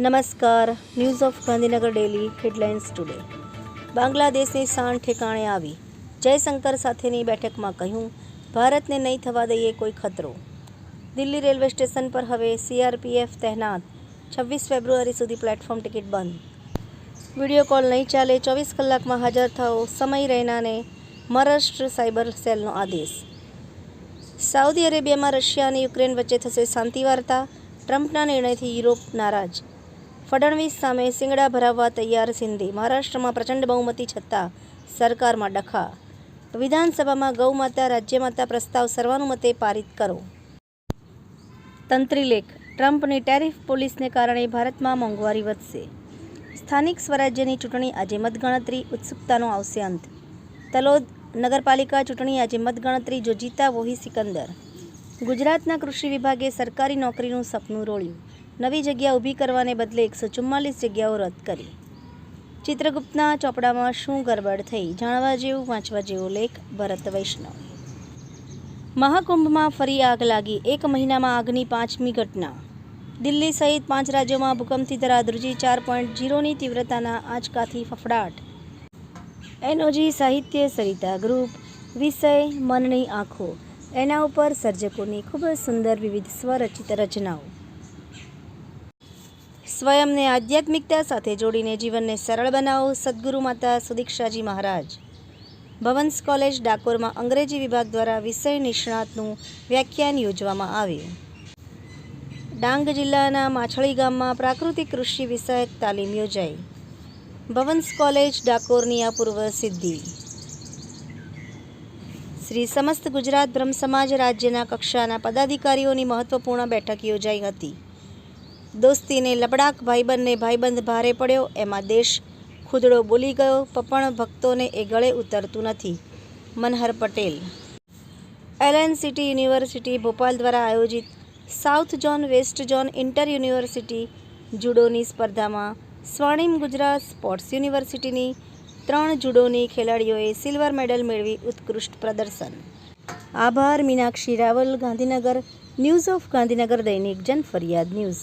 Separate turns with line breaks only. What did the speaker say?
નમસ્કાર. News of Gandhinagar daily headlines today. બાંગ્લાદેશની શાન ઠેકાણે આવી. જયશંકર સાથેની બેઠકમાં કહ્યું, ભારતને નહીં થવા દઈએ કોઈ ખતરો. દિલ્હી રેલવે સ્ટેશન પર હવે સીઆરપીએફ તહેનાત. 26 ફેબ્રુઆરી સુધી પ્લેટફોર્મ ટિકિટ બંધ. વિડીયો કોલ નહીં ચાલે, 24 કલાકમાં હાજર થાઓ. સમય રૈનાને મહારાષ્ટ્ર સાયબર સેલનો આદેશ. સાઉદી અરેબિયામાં રશિયા અને યુક્રેન વચ્ચે થશે શાંતિ વાર્તા. ટ્રમ્પના નિર્ણયથી યુરોપ નારાજ. ફડણવીસ સામે શિંગડા ભરાવવા તૈયાર સિંધી. મહારાષ્ટ્રમાં પ્રચંડ બહુમતી છતાં સરકારમાં ડખા. વિધાનસભામાં ગૌમાતા રાજ્યમાતા પ્રસ્તાવ સર્વાનુમતે પારિત કરો. તંત્રીલેખ. ટ્રમ્પની ટેરિફ પોલિસીને કારણે ભારતમાં મોંઘવારી વધશે. સ્થાનિક સ્વરાજ્યની ચૂંટણી આજે મતગણતરી. ઉત્સુકતાનો આવશે અંત. તલોદ નગરપાલિકા ચૂંટણી આજે મતગણતરી. જો જીતા વોહી સિકંદર. ગુજરાતના કૃષિ વિભાગે સરકારી નોકરીનું સપનું રોળ્યું. નવી જગ્યા ઊભી કરવાને બદલે 144 જગ્યાઓ રદ કરી. ચિત્રગુપ્તના ચોપડામાં શું ગરબડ થઈ? જાણવા જેવું, વાંચવા જેવો લેખ. ભરત વૈષ્ણવ. મહાકુંભમાં ફરી આગ લાગી. 1 મહિનામાં આગની 5મી ઘટના. દિલ્હી સહિત 5 રાજ્યોમાં ભૂકંપથી ધરાધ્રુજી. 4.0ની તીવ્રતાના આંચકાથી ફફડાટ. એનઓજી સાહિત્ય સરિતા ગ્રુપ. વિષય મનની આંખો. એના ઉપર સર્જકોની ખૂબ જ સુંદર વિવિધ સ્વરચિત રચનાઓ. સ્વયંને આધ્યાત્મિકતા સાથે જોડીને જીવનને સરળ બનાવો. સદગુરુ માતા સુદીક્ષાજી મહારાજ. ભવન્સ કોલેજ ડાકોરમાં અંગ્રેજી વિભાગ દ્વારા વિષય નિષ્ણાતનું વ્યાખ્યાન યોજવામાં આવ્યું. ડાંગ જિલ્લાના માછળી ગામમાં પ્રાકૃતિક કૃષિ વિષયક તાલીમ યોજાઈ. ભવન્સ કોલેજ ડાકોરની અપૂર્વ સિદ્ધિ. શ્રી સમસ્ત ગુજરાત બ્રહ્મ સમાજ રાજ્યના કક્ષાના પદાધિકારીઓની મહત્વપૂર્ણ બેઠક યોજાઈ હતી. દોસ્તીને લબડાક, ભાઈબંધને ભાઈબંધ ભારે પડ્યો, એમાં દેશ ખુદડો બોલી ગયો. પણ ભક્તોને એ ગળે ઉતરતું નથી. Manhar Patel. LN city university Bhopal દ્વારા આયોજિત south zone west zone inter university જુડોની સ્પર્ધામાં સ્વર્ણિમ ગુજરાત સ્પોર્ટ્સ યુનિવર્સિટીની 3 જુડોની ખેલાડીઓએ સિલ્વર મેડલ મેળવી ઉત્કૃષ્ટ પ્રદર્શન. આભાર. મીનાક્ષી રાવલ, ગાંધીનગર. ન્યૂઝ ઓફ ગાંધીનગર દૈનિક જનફરિયાદ ન્યૂઝ.